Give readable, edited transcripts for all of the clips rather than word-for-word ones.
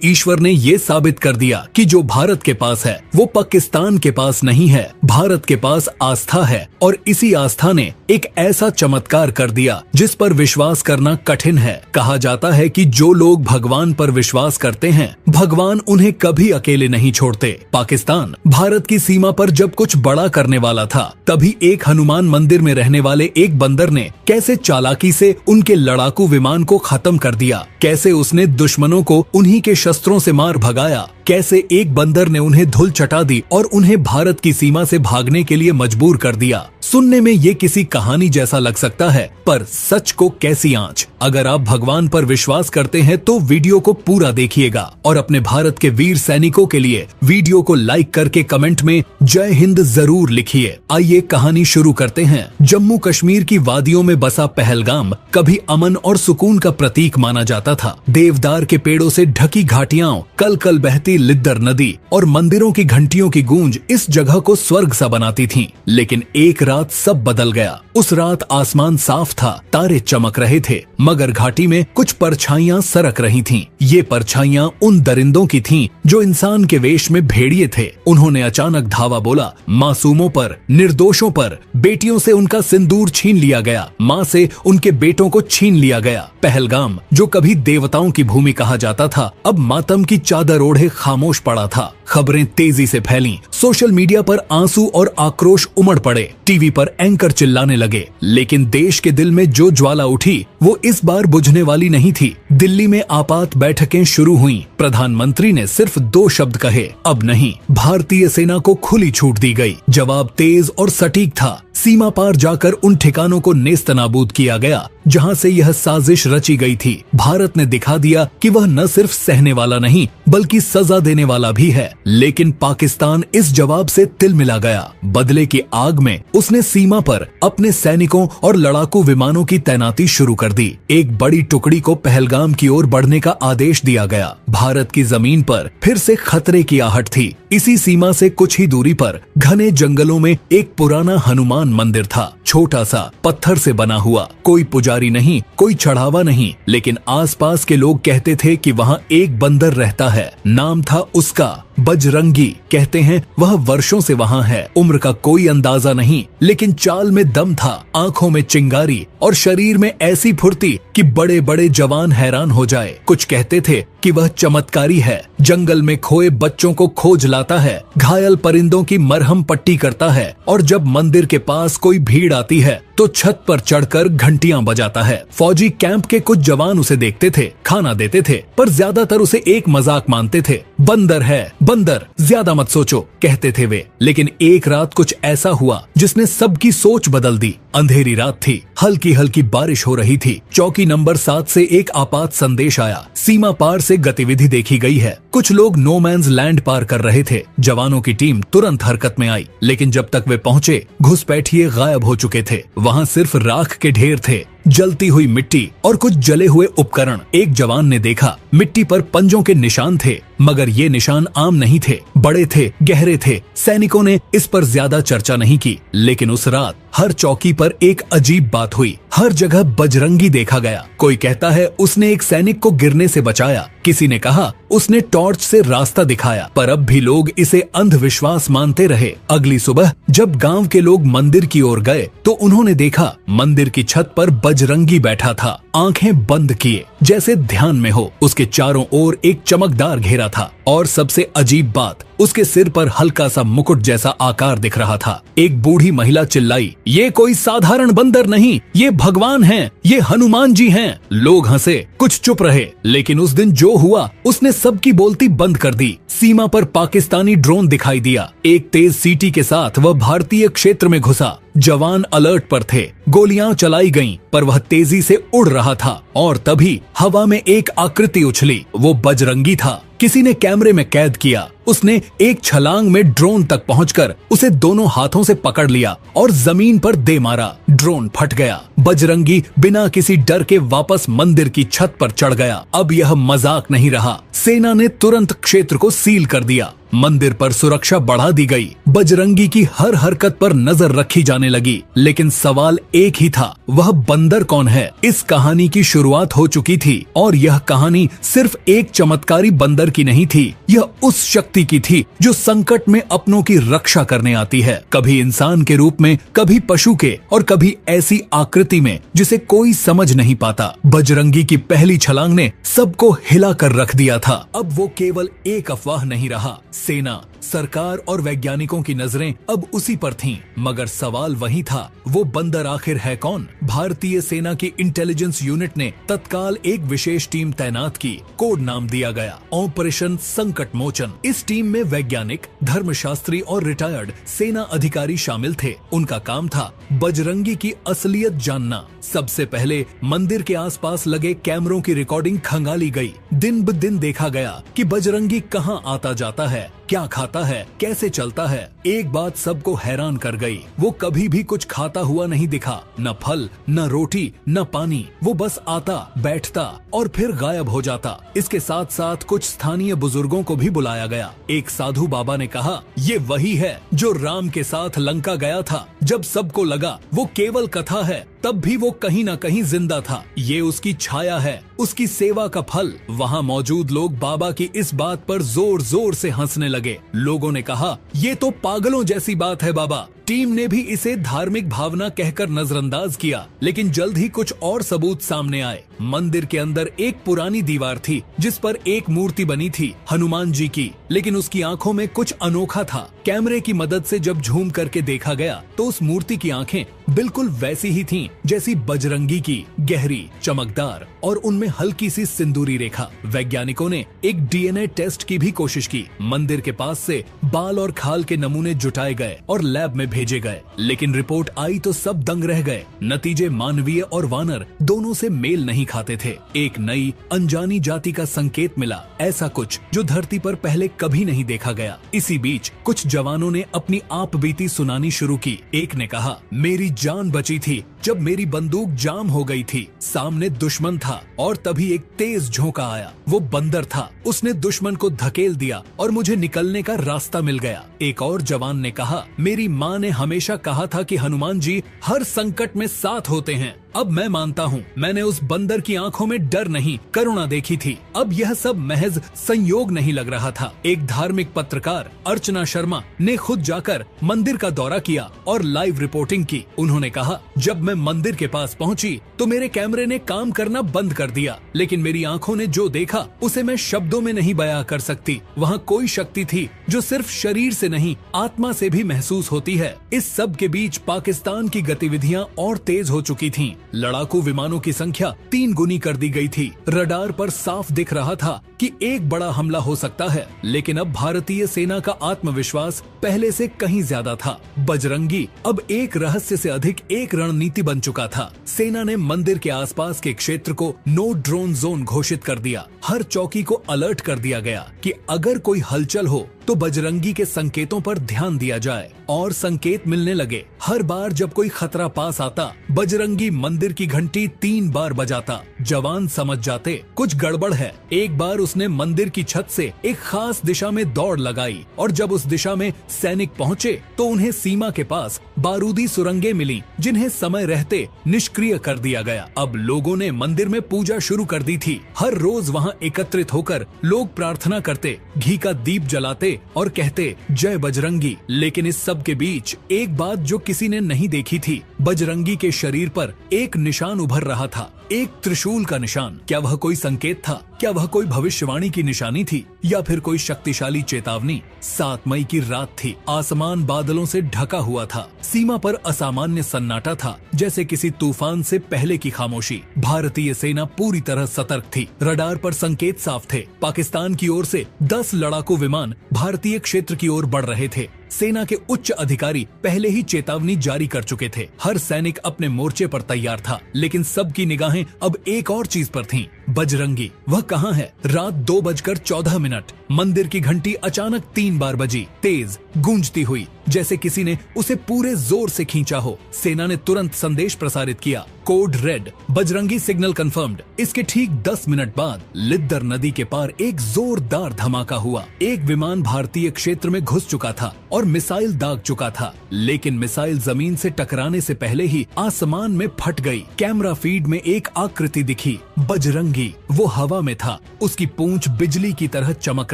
ईश्वर ने ये साबित कर दिया कि जो भारत के पास है वो पाकिस्तान के पास नहीं है। भारत के पास आस्था है और इसी आस्था ने एक ऐसा चमत्कार कर दिया जिस पर विश्वास करना कठिन है। कहा जाता है कि जो लोग भगवान पर विश्वास करते हैं भगवान उन्हें कभी अकेले नहीं छोड़ते। पाकिस्तान भारत की सीमा पर जब कुछ बड़ा करने वाला था तभी एक हनुमान मंदिर में रहने वाले एक बंदर ने कैसे चालाकी से उनके लड़ाकू विमान को खत्म कर दिया, कैसे उसने दुश्मनों को उन्हीं के शस्त्रों से मार भगाया, कैसे एक बंदर ने उन्हें धूल चटा दी और उन्हें भारत की सीमा से भागने के लिए मजबूर कर दिया। सुनने में ये किसी कहानी जैसा लग सकता है पर सच को कैसी आंच। अगर आप भगवान पर विश्वास करते हैं तो वीडियो को पूरा देखिएगा और अपने भारत के वीर सैनिकों के लिए वीडियो को लाइक करके कमेंट में जय हिंद जरूर लिखिए। आइए कहानी शुरू करते हैं। जम्मू कश्मीर की वादियों में बसा पहलगाम कभी अमन और सुकून का प्रतीक माना जाता था। देवदार के पेड़ों से ढकी घाटियां, कल कल बहती लिद्दर नदी और मंदिरों की घंटियों की गूंज इस जगह को स्वर्ग सा बनाती थीं। लेकिन एक रात सब बदल गया। उस रात आसमान साफ था, तारे चमक रहे थे, मगर घाटी में कुछ परछाइयां सरक रही थीं। ये परछाइयां उन दरिंदों की थीं जो इंसान के वेश में भेड़िए थे। उन्होंने अचानक धावा बोला। मासूमों पर, निर्दोषों पर, बेटियों से उनका सिंदूर छीन लिया गया, माँ से उनके बेटों को छीन लिया गया। पहलगाम जो कभी देवताओं की भूमि कहा जाता था अब मातम की चादर ओढ़े खामोश पड़ा था। खबरें तेजी से फैलीं, सोशल मीडिया पर आंसू और आक्रोश उमड़ पड़े, टीवी पर एंकर चिल्लाने लगे। लेकिन देश के दिल में जो ज्वाला उठी वो इस बार बुझने वाली नहीं थी। दिल्ली में आपात बैठकें शुरू हुईं। प्रधानमंत्री ने सिर्फ 2 शब्द कहे, अब नहीं। भारतीय सेना को खुली छूट दी गई। जवाब तेज और सटीक था। सीमा पार जाकर उन ठिकानों को नेस्तनाबूद किया गया जहां से यह साजिश रची गई थी। भारत ने दिखा दिया कि वह न सिर्फ सहने वाला नहीं बल्कि सजा देने वाला भी है। लेकिन पाकिस्तान इस जवाब से तिलमिला गया। बदले की आग में उसने सीमा पर अपने सैनिकों और लड़ाकू विमानों की तैनाती शुरू कर दी। एक बड़ी टुकड़ी को पहलगाम की ओर बढ़ने का आदेश दिया गया। भारत की जमीन पर फिर से खतरे की आहट थी। इसी सीमा से कुछ ही दूरी पर घने जंगलों में एक पुराना हनुमान मंदिर था। छोटा सा, पत्थर से बना हुआ। कोई पुजारी नहीं, कोई चढ़ावा नहीं, लेकिन आसपास के लोग कहते थे कि वहाँ एक बंदर रहता है। नाम था उसका बजरंगी। कहते हैं वह वर्षों से वहाँ है। उम्र का कोई अंदाजा नहीं, लेकिन चाल में दम था, आंखों में चिंगारी और शरीर में ऐसी फुर्ती कि बड़े बड़े जवान हैरान हो जाए। कुछ कहते थे कि वह चमत्कारी है, जंगल में खोए बच्चों को खोज लाता है, घायल परिंदों की मरहम पट्टी करता है और जब मंदिर के पास कोई भीड़ आती है तो छत पर चढ़कर घंटियां बजाता है। फौजी कैंप के कुछ जवान उसे देखते थे, खाना देते थे, पर ज्यादातर उसे एक मजाक मानते थे। बंदर है, बंदर, ज्यादा मत सोचो, कहते थे वे। लेकिन एक रात कुछ ऐसा हुआ जिसने सबकी सोच बदल दी। अंधेरी रात थी, हल्की हल्की बारिश हो रही थी। चौकी नंबर 7 से एक आपात संदेश आया। सीमा पार से गतिविधि देखी गई है। कुछ लोग नो मैंस लैंड पार कर रहे थे। जवानों की टीम तुरंत हरकत में आई, लेकिन जब तक वे पहुंचे घुसपैठिए गायब हो चुके थे। वहां सिर्फ राख के ढेर थे, जलती हुई मिट्टी और कुछ जले हुए उपकरण। एक जवान ने देखा मिट्टी पर पंजों के निशान थे, मगर ये निशान आम नहीं थे, बड़े थे, गहरे थे। सैनिकों ने इस पर ज्यादा चर्चा नहीं की, लेकिन उस रात हर चौकी पर एक अजीब बात हुई। हर जगह बजरंगी देखा गया। कोई कहता है उसने एक सैनिक को गिरने से बचाया, किसी ने कहा उसने टॉर्च से रास्ता दिखाया, पर अब भी लोग इसे अंधविश्वास मानते रहे। अगली सुबह जब गांव के लोग मंदिर की ओर गए तो उन्होंने देखा मंदिर की छत पर बजरंगी बैठा था, आंखें बंद किए, जैसे ध्यान में हो। उसके चारों ओर एक चमकदार घेरा था और सबसे अजीब बात, उसके सिर पर हल्का सा मुकुट जैसा आकार दिख रहा था। एक बूढ़ी महिला चिल्लाई, ये कोई साधारण बंदर नहीं, ये भगवान हैं, ये हनुमान जी हैं। लोग हंसे, कुछ चुप रहे, लेकिन उस दिन जो हुआ उसने सबकी बोलती बंद कर दी। सीमा पर पाकिस्तानी ड्रोन दिखाई दिया। एक तेज सीटी के साथ वह भारतीय क्षेत्र में घुसा। जवान अलर्ट पर थे, गोलियां चलाई गईं, पर वह तेजी से उड़ रहा था और तभी हवा में एक आकृति उछली। वो बजरंगी था। किसी ने कैमरे में कैद किया। उसने एक छलांग में ड्रोन तक पहुंचकर उसे दोनों हाथों से पकड़ लिया और जमीन पर दे मारा। ड्रोन फट गया। बजरंगी बिना किसी डर के वापस मंदिर की छत पर चढ़ गया। अब यह मजाक नहीं रहा। सेना ने तुरंत क्षेत्र को सील कर दिया। मंदिर पर सुरक्षा बढ़ा दी गई, बजरंगी की हर हरकत पर नजर रखी जाने लगी। लेकिन सवाल एक ही था, वह बंदर कौन है? इस कहानी की शुरुआत हो चुकी थी और यह कहानी सिर्फ एक चमत्कारी बंदर की नहीं थी, यह उस शक्ति की थी जो संकट में अपनों की रक्षा करने आती है, कभी इंसान के रूप में, कभी पशु के और कभी ऐसी आकृति में जिसे कोई समझ नहीं पाता। बजरंगी की पहली छलांग ने सबको हिला कर रख दिया था। अब वो केवल एक अफवाह नहीं रहा, सेना, सरकार और वैज्ञानिकों की नजरें अब उसी पर थीं। मगर सवाल वही था, वो बंदर आखिर है कौन? भारतीय सेना की इंटेलिजेंस यूनिट ने तत्काल एक विशेष टीम तैनात की। कोड नाम दिया गया ऑपरेशन संकट मोचन। इस टीम में वैज्ञानिक, धर्मशास्त्री और रिटायर्ड सेना अधिकारी शामिल थे। उनका काम था बजरंगी की असलियत जानना। सबसे पहले मंदिर के आसपास लगे कैमरों की रिकॉर्डिंग खंगाली गई। दिन ब दिन देखा गया कि बजरंगी कहां आता जाता है, क्या खाता है, कैसे चलता है। एक बात सबको हैरान कर गई, वो कभी भी कुछ खाता हुआ नहीं दिखा, न फल, न रोटी, न पानी। वो बस आता, बैठता और फिर गायब हो जाता। इसके साथ साथ कुछ स्थानीय बुजुर्गों को भी बुलाया गया। एक साधु बाबा ने कहा, ये वही है जो राम के साथ लंका गया था। जब सबको लगा वो केवल कथा है, तब भी वो कहीं न कहीं जिंदा था। ये उसकी छाया है, उसकी सेवा का फल। वहाँ मौजूद लोग बाबा की इस बात पर जोर जोर से हंसने लगे। लोगों ने कहा, ये तो पागलों जैसी बात है बाबा। टीम ने भी इसे धार्मिक भावना कहकर नजरअंदाज किया, लेकिन जल्द ही कुछ और सबूत सामने आए। मंदिर के अंदर एक पुरानी दीवार थी जिस पर एक मूर्ति बनी थी, हनुमान जी की, लेकिन उसकी आंखों में कुछ अनोखा था। कैमरे की मदद से जब झूम करके देखा गया तो उस मूर्ति की आंखें बिल्कुल वैसी ही थीं जैसी बजरंगी की, गहरी, चमकदार और उनमें हल्की सी सिंदूरी रेखा। वैज्ञानिकों ने एक डीएनए टेस्ट की भी कोशिश की। मंदिर के पास से बाल और खाल के नमूने जुटाए गए और लैब में भेजे गए, लेकिन रिपोर्ट आई तो सब दंग रह गए। नतीजे मानवीय और वानर दोनों से मेल नहीं खाते थे। एक नई अनजानी जाति का संकेत मिला, ऐसा कुछ जो धरती पर पहले कभी नहीं देखा गया। इसी बीच कुछ जवानों ने अपनी आप बीती सुनानी शुरू की। एक ने कहा, मेरी जान बची थी जब मेरी बंदूक जाम हो गई थी। सामने दुश्मन था और तभी एक तेज झोंका आया। वो बंदर था, उसने दुश्मन को धकेल दिया और मुझे निकलने का रास्ता मिल गया। एक और जवान ने कहा, मेरी माँ ने हमेशा कहा था कि हनुमान जी हर संकट में साथ होते हैं। अब मैं मानता हूँ, मैंने उस बंदर की आंखों में डर नहीं, करुणा देखी थी। अब यह सब महज संयोग नहीं लग रहा था। एक धार्मिक पत्रकार अर्चना शर्मा ने खुद जाकर मंदिर का दौरा किया और लाइव रिपोर्टिंग की। उन्होंने कहा, जब मैं मंदिर के पास पहुंची तो मेरे कैमरे ने काम करना बंद कर दिया, लेकिन मेरी आंखों ने जो देखा उसे मैं शब्दों में नहीं बयां कर सकती। वहाँ कोई शक्ति थी जो सिर्फ शरीर से नहीं, आत्मा से भी महसूस होती है। इस सब के बीच पाकिस्तान की गतिविधियां और तेज हो चुकी थीं। लड़ाकू विमानों की संख्या 3 गुनी कर दी गई थी। रडार पर साफ दिख रहा था कि एक बड़ा हमला हो सकता है, लेकिन अब भारतीय सेना का आत्मविश्वास पहले से कहीं ज्यादा था। बजरंगी अब एक रहस्य से अधिक एक रणनीति बन चुका था। सेना ने मंदिर के आसपास के क्षेत्र को नो ड्रोन जोन घोषित कर दिया। हर चौकी को अलर्ट कर दिया गया कि अगर कोई हलचल हो तो बजरंगी के संकेतों पर ध्यान दिया जाए। और संकेत मिलने लगे। हर बार जब कोई खतरा पास आता, बजरंगी मंदिर की घंटी 3 बार बजाता। जवान समझ जाते कुछ गड़बड़ है। एक बार उसने मंदिर की छत से एक खास दिशा में दौड़ लगाई और जब उस दिशा में सैनिक पहुंचे तो उन्हें सीमा के पास बारूदी सुरंगें मिली, जिन्हें समय रहते निष्क्रिय कर दिया गया। अब लोगों ने मंदिर में पूजा शुरू कर दी थी। हर रोज वहां एकत्रित होकर लोग प्रार्थना करते, घी का दीप जलाते और कहते, जय बजरंगी। लेकिन इस सब के बीच एक बात जो किसी ने नहीं देखी थी, बजरंगी के शरीर पर एक निशान उभर रहा था, एक त्रिशूल का निशान। क्या वह कोई संकेत था? क्या वह कोई भविष्यवाणी की निशानी थी या फिर कोई शक्तिशाली चेतावनी? 7 मई की रात थी। आसमान बादलों से ढका हुआ था। सीमा पर असामान्य सन्नाटा था, जैसे किसी तूफान से पहले की खामोशी। भारतीय सेना पूरी तरह सतर्क थी। रडार पर संकेत साफ थे। पाकिस्तान की ओर से 10 लड़ाकू विमान भारतीय क्षेत्र की ओर बढ़ रहे थे। सेना के उच्च अधिकारी पहले ही चेतावनी जारी कर चुके थे। हर सैनिक अपने मोर्चे पर तैयार था, लेकिन सबकी निगाहें अब एक और चीज पर थीं। बजरंगी वह कहाँ है? रात 2:14 मंदिर की घंटी अचानक 3 बार बजी, तेज गूंजती हुई, जैसे किसी ने उसे पूरे जोर से खींचा हो। सेना ने तुरंत संदेश प्रसारित किया, code red, Bajrangi signal confirmed. इसके ठीक 10 मिनट बाद लिद्दर नदी के पार एक जोरदार धमाका हुआ। एक विमान भारतीय क्षेत्र में घुस चुका था और मिसाइल दाग चुका था, लेकिन मिसाइल जमीन से टकराने से पहले ही आसमान में फट गई। कैमरा फीड में एक आकृति दिखी, बजरंगी वो हवा में था, उसकी पूंछ बिजली की तरह चमक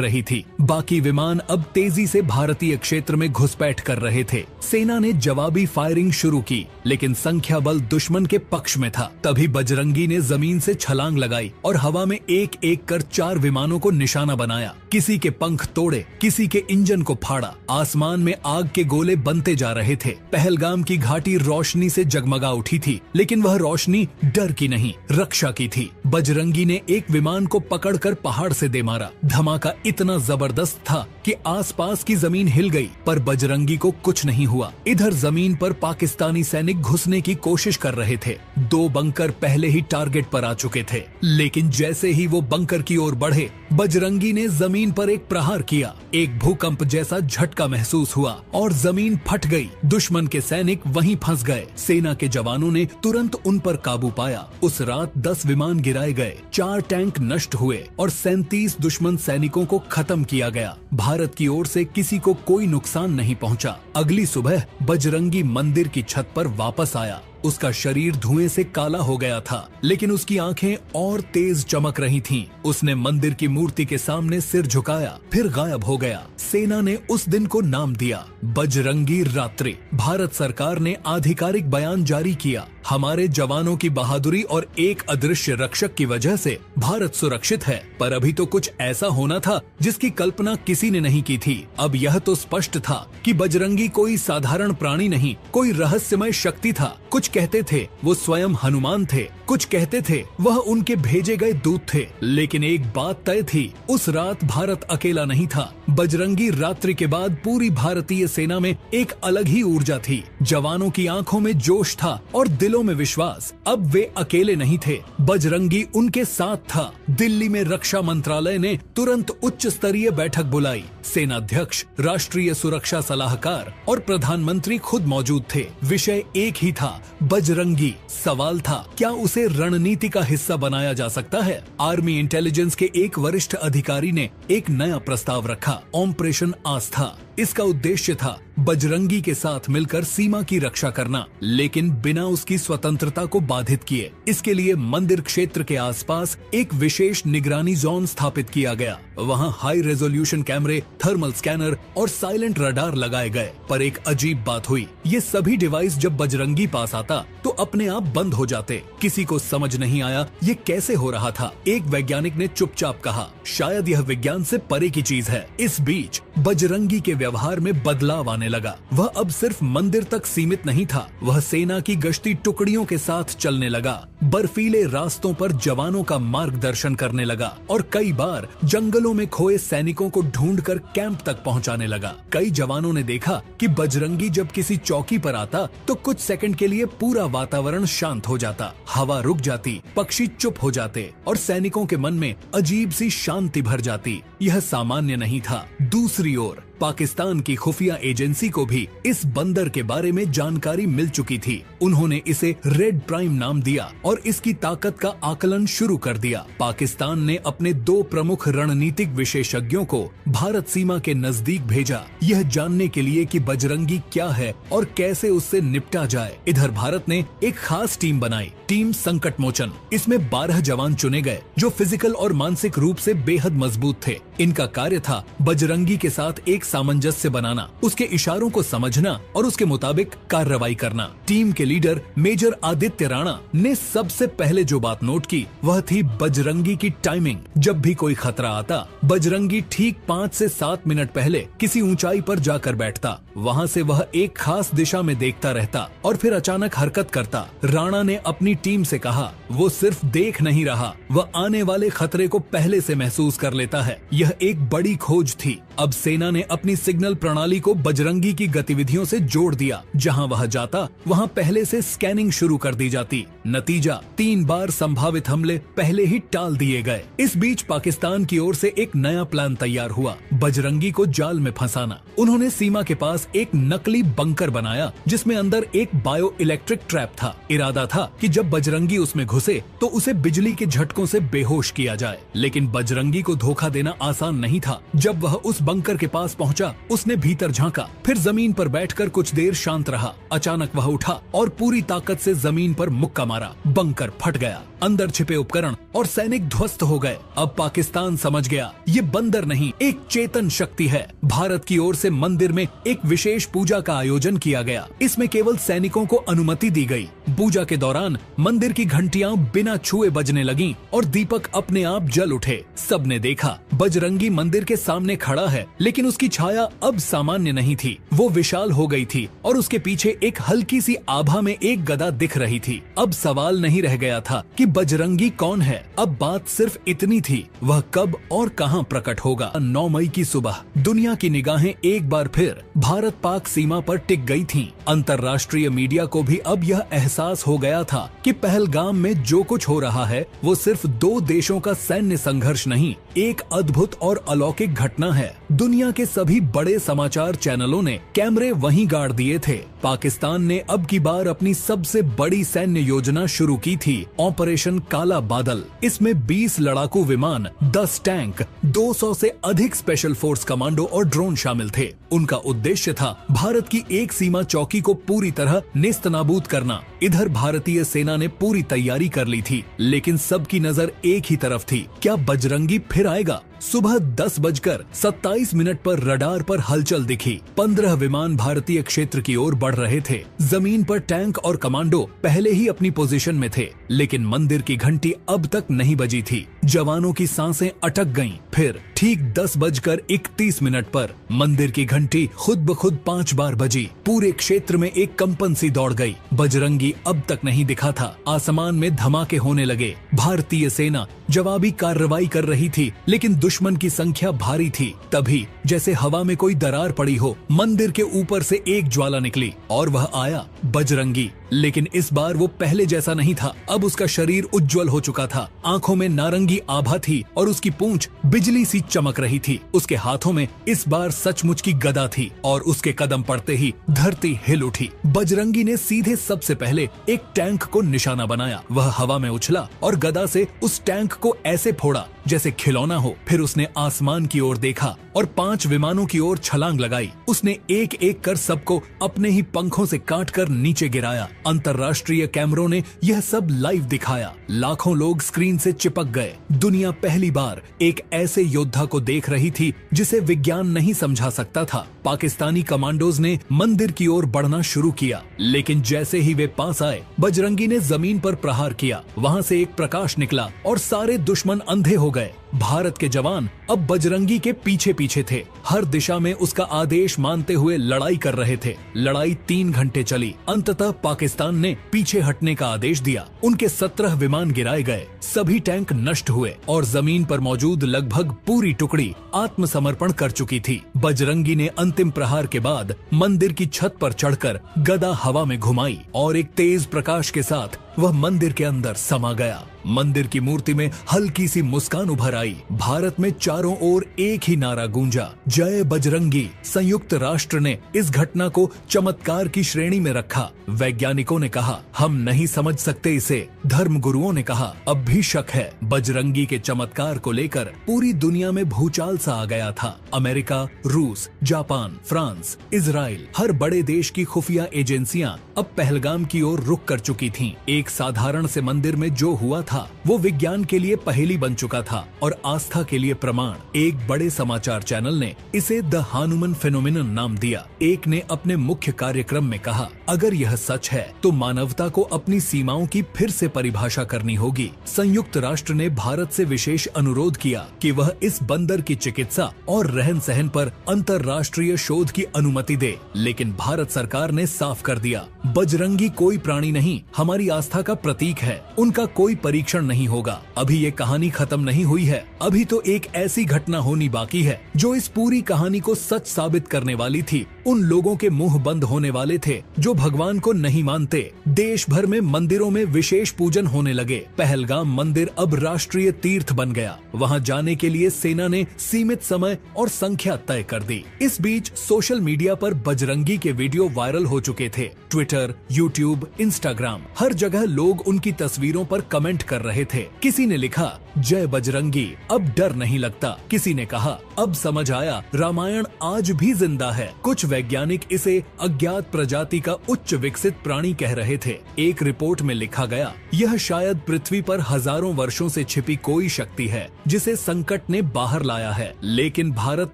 रही थी। बाकी विमान अब तेजी से भारतीय क्षेत्र में घुसपैठ कर रहे थे। सेना ने जवाबी फायरिंग शुरू की, लेकिन संख्या बल दुश्मन के पक्ष में था। तभी बजरंगी ने जमीन से छलांग लगाई और हवा में एक एक कर 4 विमानों को निशाना बनाया। किसी के पंख तोड़े, किसी के इंजन को फाड़ा। आसमान में आग के गोले बनते जा रहे थे। पहलगाम की घाटी रोशनी से जगमगा उठी थी, लेकिन वह रोशनी डर की नहीं, रक्षा की थी। बजरंगी ने एक विमान को पकड़कर पहाड़ से दे मारा। धमाका इतना जबरदस्त था कि आसपास की जमीन हिल गई, पर बजरंगी को कुछ नहीं हुआ। इधर जमीन पर पाकिस्तानी सैनिक घुसने की कोशिश कर रहे थे। 2 बंकर पहले ही टारगेट पर आ चुके थे, लेकिन जैसे ही वो बंकर की ओर बढ़े, बजरंगी ने जमीन पर एक प्रहार किया। एक भूकंप जैसा झटका महसूस हुआ और जमीन फट गई। दुश्मन के सैनिक वहीं फंस गए। सेना के जवानों ने तुरंत उन पर काबू पाया। उस रात 10 विमान गिराए गए, 4 टैंक नष्ट हुए और 37 दुश्मन सैनिकों को खत्म किया गया। भारत की ओर से किसी को कोई नुकसान नहीं पहुंचा। अगली सुबह बजरंगी मंदिर की छत पर वापस आया। उसका शरीर धुएं से काला हो गया था, लेकिन उसकी आंखें और तेज चमक रही थीं। उसने मंदिर की मूर्ति के सामने सिर झुकाया, फिर गायब हो गया। सेना ने उस दिन को नाम दिया बजरंगी रात्रि। भारत सरकार ने आधिकारिक बयान जारी किया, हमारे जवानों की बहादुरी और एक अदृश्य रक्षक की वजह से भारत सुरक्षित है। पर अभी तो कुछ ऐसा होना था जिसकी कल्पना किसी ने नहीं की थी। अब यह तो स्पष्ट था कि बजरंगी कोई साधारण प्राणी नहीं, कोई रहस्यमय शक्ति था। कुछ कहते थे वो स्वयं हनुमान थे, कुछ कहते थे वह उनके भेजे गए दूत थे, लेकिन एक बात तय थी, उस रात भारत अकेला नहीं था। बजरंगी रात्रि के बाद पूरी भारतीय सेना में एक अलग ही ऊर्जा थी। जवानों की आंखों में जोश था और दिलों में विश्वास। अब वे अकेले नहीं थे, बजरंगी उनके साथ था। दिल्ली में रक्षा मंत्रालय ने तुरंत उच्च स्तरीय बैठक बुलाई। सेनाध्यक्ष, राष्ट्रीय सुरक्षा सलाहकार और प्रधानमंत्री खुद मौजूद थे। विषय एक ही था, बजरंगी। सवाल था, क्या उसे रणनीति का हिस्सा बनाया जा सकता है? आर्मी इंटेलिजेंस के एक वरिष्ठ अधिकारी ने एक नया प्रस्ताव रखा, ऑपरेशन आस्था। इसका उद्देश्य था बजरंगी के साथ मिलकर सीमा की रक्षा करना, लेकिन बिना उसकी स्वतंत्रता को बाधित किए। इसके लिए मंदिर क्षेत्र के आसपास एक विशेष निगरानी जोन स्थापित किया गया। वहां हाई रेजोल्यूशन कैमरे, थर्मल स्कैनर और साइलेंट रडार लगाए गए। पर एक अजीब बात हुई, ये सभी डिवाइस जब बजरंगी पास आता तो अपने आप बंद हो जाते। किसी को समझ नहीं आया ये कैसे हो रहा था। एक वैज्ञानिक ने चुपचाप कहा, शायद यह विज्ञान से परे की चीज है। इस बीच बजरंगी के व्यवहार में बदलाव आने लगा। वह अब सिर्फ मंदिर तक सीमित नहीं था, वह सेना की गश्ती टुकड़ियों के साथ चलने लगा, बर्फीले रास्तों पर जवानों का मार्गदर्शन करने लगा और कई बार जंगलों में खोए सैनिकों को ढूंढकर कैंप तक पहुंचाने लगा। कई जवानों ने देखा कि बजरंगी जब किसी चौकी पर आता तो कुछ सेकंड के लिए पूरा वातावरण शांत हो जाता, हवा रुक जाती, पक्षी चुप हो जाते और सैनिकों के मन में अजीब सी शांति भर जाती। यह सामान्य नहीं था। दूसरी ओर पाकिस्तान की खुफिया एजेंसी को भी इस बंदर के बारे में जानकारी मिल चुकी थी। उन्होंने इसे रेड प्राइम नाम दिया और इसकी ताकत का आकलन शुरू कर दिया। पाकिस्तान ने अपने 2 प्रमुख रणनीतिक विशेषज्ञों को भारत सीमा के नजदीक भेजा, यह जानने के लिए कि बजरंगी क्या है और कैसे उससे निपटा जाए। इधर भारत ने एक खास टीम बनाई, टीम संकट मोचन। इसमें 12 जवान चुने गए जो फिजिकल और मानसिक रूप से बेहद मजबूत थे। इनका कार्य था बजरंगी के साथ एक सामंजस्य बनाना, उसके इशारों को समझना और उसके मुताबिक कार्रवाई करना। टीम के लीडर मेजर आदित्य राणा ने सबसे पहले जो बात नोट की वह थी बजरंगी की टाइमिंग। जब भी कोई खतरा आता, बजरंगी ठीक 5 से 7 मिनट पहले किसी ऊंचाई पर जाकर बैठता। वहाँ से वह एक खास दिशा में देखता रहता और फिर अचानक हरकत करता। राणा ने अपनी टीम से कहा, वो सिर्फ देख नहीं रहा, वह आने वाले खतरे को पहले से महसूस कर लेता है। यह एक बड़ी खोज थी। अब सेना ने अपनी सिग्नल प्रणाली को बजरंगी की गतिविधियों से जोड़ दिया। जहाँ वह जाता वहाँ पहले से स्कैनिंग शुरू कर दी जाती। नतीजा, 3 बार संभावित हमले पहले ही टाल दिए गए। इस बीच पाकिस्तान की ओर से एक नया प्लान तैयार हुआ, बजरंगी को जाल में फंसाना। उन्होंने सीमा के पास एक नकली बंकर बनाया जिसमें अंदर एक बायो इलेक्ट्रिक ट्रैप था। इरादा था कि जब बजरंगी उसमें घुसे तो उसे बिजली के झटकों से बेहोश किया जाए। लेकिन बजरंगी को धोखा देना आसान नहीं था। जब वह उस बंकर के पास पहुंचा, उसने भीतर झांका, फिर जमीन पर बैठकर कुछ देर शांत रहा। अचानक वह उठा और पूरी ताकत से जमीन पर मुक्का मारा। बंकर फट गया। अंदर छिपे उपकरण और सैनिक ध्वस्त हो गए। अब पाकिस्तान समझ गया, ये बंदर नहीं, एक चेतन शक्ति है। भारत की ओर से मंदिर में एक विशेष पूजा का आयोजन किया गया। इसमें केवल सैनिकों को अनुमति दी गई। पूजा के दौरान मंदिर की घंटियां बिना छुए बजने लगीं और दीपक अपने आप जल उठे। सबने देखा, बजरंगी मंदिर के सामने खड़ा है, लेकिन उसकी छाया अब सामान्य नहीं थी। वो विशाल हो गई थी और उसके पीछे एक हल्की सी आभा में एक गदा दिख रही थी। अब सवाल नहीं रह गया था कि बजरंगी कौन है। अब बात सिर्फ इतनी थी, वह कब और कहां प्रकट होगा। 9 मई की सुबह दुनिया की निगाहें एक बार फिर भारत पाक सीमा पर टिक गई थीं। अंतर्राष्ट्रीय मीडिया को भी अब यह एहसास हो गया था कि पहलगाम में जो कुछ हो रहा है वो सिर्फ 2 देशों का सैन्य संघर्ष नहीं, एक अद्भुत और अलौकिक घटना है। दुनिया के सभी बड़े समाचार चैनलों ने कैमरे वहीं गाड़ दिए थे। पाकिस्तान ने अब की बार अपनी सबसे बड़ी सैन्य योजना शुरू की थी, ऑपरेशन काला बादल। इसमें 20 लड़ाकू विमान, 10 टैंक, 200 से अधिक स्पेशल फोर्स कमांडो और ड्रोन शामिल थे। उनका उद्देश्य था भारत की एक सीमा चौकी को पूरी तरह नेस्तनाबूद करना। इधर भारतीय सेना ने पूरी तैयारी कर ली थी, लेकिन सबकी नजर एक ही तरफ थी, क्या बजरंगी फिर आएगा? सुबह 10:27 पर रडार पर हलचल दिखी। 15 विमान भारतीय क्षेत्र की ओर बढ़ रहे थे। जमीन पर टैंक और कमांडो पहले ही अपनी पोजीशन में थे, लेकिन मंदिर की घंटी अब तक नहीं बजी थी। जवानों की सांसें अटक गईं। फिर ठीक 10:31 पर मंदिर की घंटी खुद ब खुद 5 बार बजी। पूरे क्षेत्र में एक कंपन सी दौड़ गई। बजरंगी अब तक नहीं दिखा था। आसमान में धमाके होने लगे। भारतीय सेना जवाबी कार्रवाई कर रही थी, लेकिन दुश्मन की संख्या भारी थी। तभी जैसे हवा में कोई दरार पड़ी हो, मंदिर के ऊपर से एक ज्वाला निकली और वह आया, बजरंगी। लेकिन इस बार वो पहले जैसा नहीं था। अब उसका शरीर उज्जवल हो चुका था, आंखों में नारंगी आभा थी और उसकी पूंछ बिजली सी चमक रही थी। उसके हाथों में इस बार सचमुच की गदा थी और उसके कदम पड़ते ही धरती हिल उठी। बजरंगी ने सीधे सबसे पहले एक टैंक को निशाना बनाया। वह हवा में उछला और गदा से उस टैंक को ऐसे फोड़ा जैसे खिलौना हो। फिर उसने आसमान की ओर देखा और 5 विमानों की ओर छलांग लगाई। उसने एक एक कर सबको अपने ही पंखों से काटकर नीचे गिराया। अंतर्राष्ट्रीय कैमरों ने यह सब लाइव दिखाया। लाखों लोग स्क्रीन से चिपक गए। दुनिया पहली बार एक ऐसे योद्धा को देख रही थी जिसे विज्ञान नहीं समझा सकता था। पाकिस्तानी कमांडोज ने मंदिर की ओर बढ़ना शुरू किया, लेकिन जैसे ही वे पास आए, बजरंगी ने जमीन पर प्रहार किया। वहाँ से एक प्रकाश निकला और सारे दुश्मन अंधे हो गए। भारत के जवान अब बजरंगी के पीछे पीछे थे, हर दिशा में उसका आदेश मानते हुए लड़ाई कर रहे थे। लड़ाई 3 घंटे चली। अंततः पाकिस्तान ने पीछे हटने का आदेश दिया। उनके 17 विमान गिराए गए, सभी टैंक नष्ट हुए और जमीन पर मौजूद लगभग पूरी टुकड़ी आत्मसमर्पण कर चुकी थी। बजरंगी ने अंतिम प्रहार के बाद मंदिर की छत पर चढ़कर गदा हवा में घुमाई और एक तेज प्रकाश के साथ वह मंदिर के अंदर समा गया। मंदिर की मूर्ति में हल्की सी मुस्कान उभर आई। भारत में चारों ओर एक ही नारा गूंजा, जय बजरंगी। संयुक्त राष्ट्र ने इस घटना को चमत्कार की श्रेणी में रखा। वैज्ञानिकों ने कहा, हम नहीं समझ सकते इसे। धर्म गुरुओं ने कहा, अब भी शक है। बजरंगी के चमत्कार को लेकर पूरी दुनिया में भूचाल सा आ गया था। अमेरिका, रूस, जापान, फ्रांस, इजराइल, हर बड़े देश की खुफिया एजेंसियां अब पहलगाम की ओर रुख कर चुकी थीं। एक साधारण से मंदिर में जो हुआ था था वो विज्ञान के लिए पहेली बन चुका था और आस्था के लिए प्रमाण। एक बड़े समाचार चैनल ने इसे द हानुमन फेनोमेनन नाम दिया। एक ने अपने मुख्य कार्यक्रम में कहा, अगर यह सच है तो मानवता को अपनी सीमाओं की फिर से परिभाषा करनी होगी। संयुक्त राष्ट्र ने भारत से विशेष अनुरोध किया कि वह इस बंदर की चिकित्सा और रहन सहन पर अंतर्राष्ट्रीय शोध की अनुमति दे, लेकिन भारत सरकार ने साफ कर दिया, बजरंगी कोई प्राणी नहीं, हमारी आस्था का प्रतीक है, उनका कोई परीक्षण नहीं होगा। अभी ये कहानी खत्म नहीं हुई है, अभी तो एक ऐसी घटना होनी बाकी है जो इस पूरी कहानी को सच साबित करने वाली थी। उन लोगों के मुंह बंद होने वाले थे जो भगवान को नहीं मानते। देश भर में मंदिरों में विशेष पूजन होने लगे। पहलगाम मंदिर अब राष्ट्रीय तीर्थ बन गया। वहां जाने के लिए सेना ने सीमित समय और संख्या तय कर दी। इस बीच सोशल मीडिया पर बजरंगी के वीडियो वायरल हो चुके थे। ट्विटर, यूट्यूब, इंस्टाग्राम, हर जगह लोग उनकी तस्वीरों पर कमेंट कर रहे थे। किसी ने लिखा, जय बजरंगी, अब डर नहीं लगता। किसी ने कहा, अब समझ आया, रामायण आज भी जिंदा है। कुछ वैज्ञानिक इसे अज्ञात प्रजाति का उच्च विकसित प्राणी कह रहे थे। एक रिपोर्ट में लिखा गया, यह शायद पृथ्वी पर हजारों वर्षों से छिपी कोई शक्ति है जिसे संकट ने बाहर लाया है। लेकिन भारत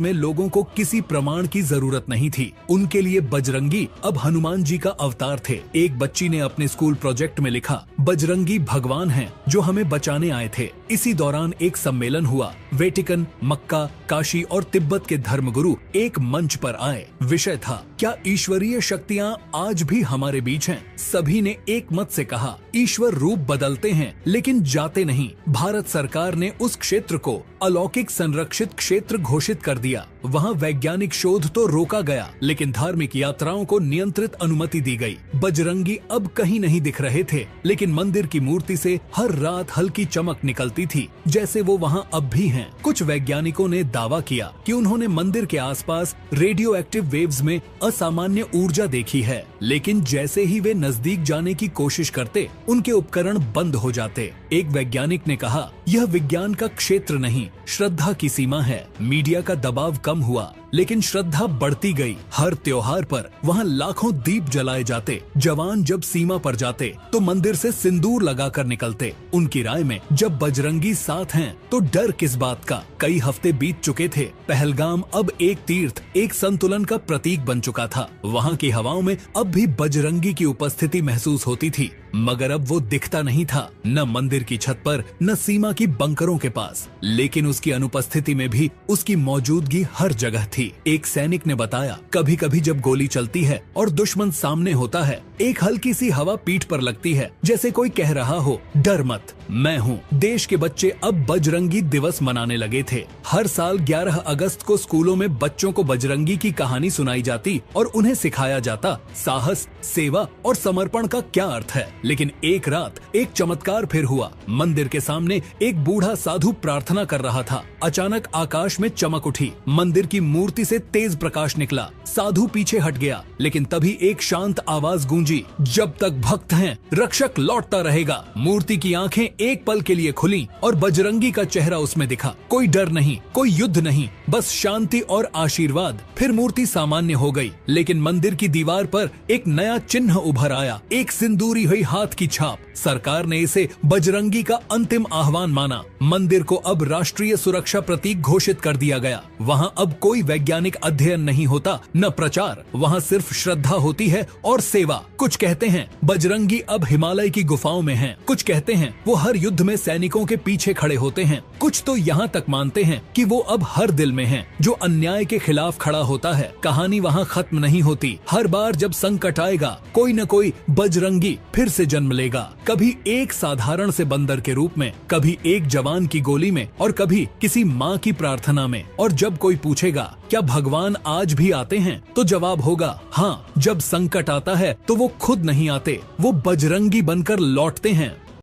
में लोगों को किसी प्रमाण की जरूरत नहीं थी। उनके लिए बजरंगी अब हनुमान जी का अवतार थे। एक बच्ची ने अपने स्कूल प्रोजेक्ट में लिखा, बजरंगी भगवान हैं जो हमें बचाने आए थे। इसी दौरान एक सम्मेलन हुआ। वेटिकन, मक्का, काशी और तिब्बत के धर्मगुरु एक मंच पर आए। विषय था, क्या ईश्वरीय शक्तियाँ आज भी हमारे बीच हैं? सभी ने एक मत से कहा, ईश्वर रूप बदलते हैं लेकिन जाते नहीं। भारत सरकार ने उस क्षेत्र को अलौकिक संरक्षित क्षेत्र घोषित कर दिया। वहाँ वैज्ञानिक शोध तो रोका गया, लेकिन धार्मिक यात्राओं को नियंत्रित अनुमति दी गई। बजरंगी अब कहीं नहीं दिख रहे थे, लेकिन मंदिर की मूर्ति से हर रात हल्की चमक निकलती थी, जैसे वो वहाँ अब भी हैं। कुछ वैज्ञानिकों ने दावा किया कि उन्होंने मंदिर के आसपास रेडियो एक्टिव वेव्स में असामान्य ऊर्जा देखी है, लेकिन जैसे ही वे नजदीक जाने की कोशिश करते, उनके उपकरण बंद हो जाते। एक वैज्ञानिक ने कहा, यह विज्ञान का क्षेत्र नहीं, श्रद्धा की सीमा है। मीडिया का दबाव कम हुआ, लेकिन श्रद्धा बढ़ती गई। हर त्योहार पर वहाँ लाखों दीप जलाए जाते। जवान जब सीमा पर जाते तो मंदिर से सिंदूर लगाकर निकलते। उनकी राय में जब बजरंगी साथ हैं तो डर किस बात का। कई हफ्ते बीत चुके थे। पहलगाम अब एक तीर्थ, एक संतुलन का प्रतीक बन चुका था। वहाँ की हवाओं में अब भी बजरंगी की उपस्थिति महसूस होती थी, मगर अब वो दिखता नहीं था, न मंदिर की छत पर, न सीमा की बंकरों के पास। लेकिन उसकी अनुपस्थिति में भी उसकी मौजूदगी हर जगह थी। एक सैनिक ने बताया, कभी कभी जब गोली चलती है और दुश्मन सामने होता है, एक हल्की सी हवा पीठ पर लगती है, जैसे कोई कह रहा हो, डर मत, मैं हूँ। देश के बच्चे अब बजरंगी दिवस मनाने लगे थे। हर साल 11 अगस्त को स्कूलों में बच्चों को बजरंगी की कहानी सुनाई जाती और उन्हें सिखाया जाता साहस, सेवा और समर्पण का क्या अर्थ है। लेकिन एक रात एक चमत्कार फिर हुआ। मंदिर के सामने एक बूढ़ा साधु प्रार्थना कर रहा था। अचानक आकाश में चमक उठी, मंदिर की मूर्ति से तेज प्रकाश निकला। साधु पीछे हट गया, लेकिन तभी एक शांत आवाज गूंजी, जब तक भक्त हैं रक्षक लौटता रहेगा। मूर्ति की आंखें एक पल के लिए खुली और बजरंगी का चेहरा उसमें दिखा। कोई डर नहीं, कोई युद्ध नहीं, बस शांति और आशीर्वाद। फिर मूर्ति सामान्य हो गई, लेकिन मंदिर की दीवार पर एक नया चिन्ह उभर आया, एक सिंदूरी हुई हाथ की छाप। सरकार ने इसे बजरंगी का अंतिम आह्वान माना। मंदिर को अब राष्ट्रीय सुरक्षा प्रतीक घोषित कर दिया गया। वहाँ अब कोई वैज्ञानिक अध्ययन नहीं होता, न प्रचार, वहाँ सिर्फ श्रद्धा होती है और सेवा। कुछ कहते हैं बजरंगी अब हिमालय की गुफाओं में हैं, कुछ कहते हैं वो हर युद्ध में सैनिकों के पीछे खड़े होते हैं, कुछ तो यहाँ तक मानते हैं कि वो अब हर दिल में हैं, जो अन्याय के खिलाफ खड़ा होता है। कहानी वहाँ खत्म नहीं होती। हर बार जब संकट आएगा, कोई न कोई बजरंगी फिर से जन्म लेगा। कभी एक साधारण से बंदर के रूप में, कभी एक जवान की गोली में और कभी किसी माँ की प्रार्थना में। और जब कोई पूछेगा क्या भगवान आज भी आते हैं, तो जवाब होगा हाँ। जब संकट आता है तो वो खुद नहीं आते, वो बजरंगी बनकर लौटते हैं।